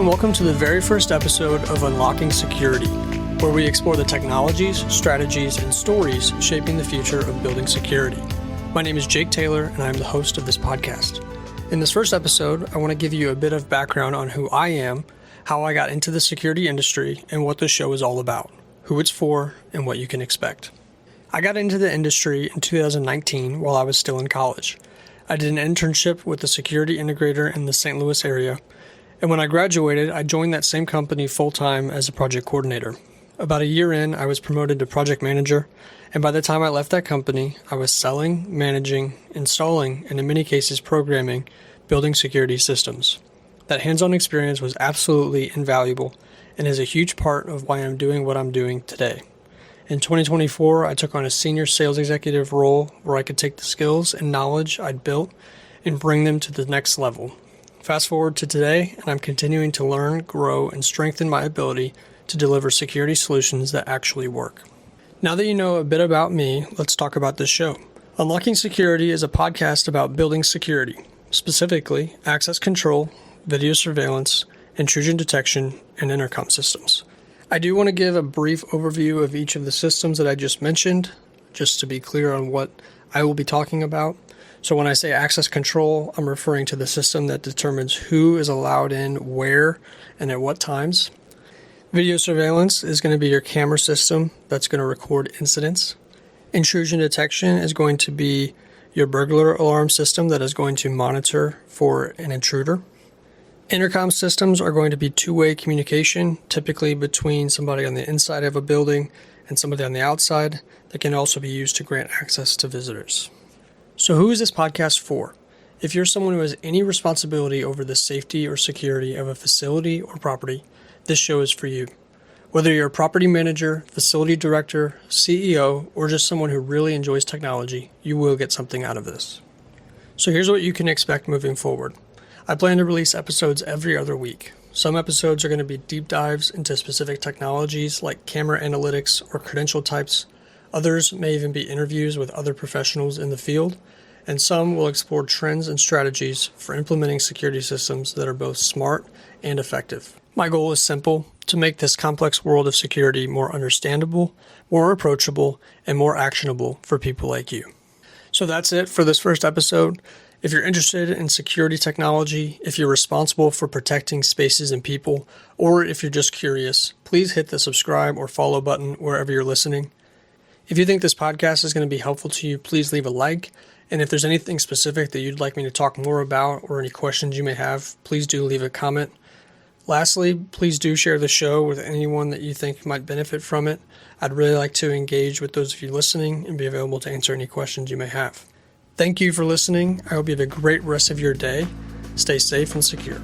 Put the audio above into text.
and welcome to the very first episode of Unlocking Security, where we explore the technologies, strategies, and stories shaping the future of building security. My name is Jake Taylor, and I'm the host of this podcast. In this first episode, I want to give you a bit of background on who I am, how I got into the security industry, and what the show is all about, who it's for, and what you can expect. I got into the industry in 2019 while I was still in college. I did an internship with a security integrator in the St. Louis area, and when I graduated, I joined that same company full-time as a project coordinator. About a year in, I was promoted to project manager, and by the time I left that company, I was selling, managing, installing, and in many cases programming, building security systems. That hands-on experience was absolutely invaluable and is a huge part of why I'm doing what I'm doing today. In 2024, I took on a senior sales executive role where I could take the skills and knowledge I'd built and bring them to the next level. Fast forward to today, and I'm continuing to learn, grow, and strengthen my ability to deliver security solutions that actually work. Now that you know a bit about me, let's talk about this show. Unlocking Security is a podcast about building security, specifically access control, video surveillance, intrusion detection, and intercom systems. I do want to give a brief overview of each of the systems that I just mentioned, just to be clear on what I will be talking about. So when I say access control, I'm referring to the system that determines who is allowed in, where, and at what times. Video surveillance is going to be your camera system that's going to record incidents. Intrusion detection is going to be your burglar alarm system that is going to monitor for an intruder. Intercom systems are going to be two-way communication, typically between somebody on the inside of a building and somebody on the outside, that can also be used to grant access to visitors. So who is this podcast for? If you're someone who has any responsibility over the safety or security of a facility or property, this show is for you. Whether you're a property manager, facility director, CEO, or just someone who really enjoys technology, you will get something out of this. So here's what you can expect moving forward. I plan to release episodes every other week. Some episodes are going to be deep dives into specific technologies like camera analytics or credential types. Others may even be interviews with other professionals in the field, and some will explore trends and strategies for implementing security systems that are both smart and effective. My goal is simple: to make this complex world of security more understandable, more approachable, and more actionable for people like you. So that's it for this first episode. If you're interested in security technology, if you're responsible for protecting spaces and people, or if you're just curious, please hit the subscribe or follow button wherever you're listening. If you think this podcast is going to be helpful to you, please leave a like. And if there's anything specific that you'd like me to talk more about or any questions you may have, please do leave a comment. Lastly, please do share the show with anyone that you think might benefit from it. I'd really like to engage with those of you listening and be available to answer any questions you may have. Thank you for listening. I hope you have a great rest of your day. Stay safe and secure.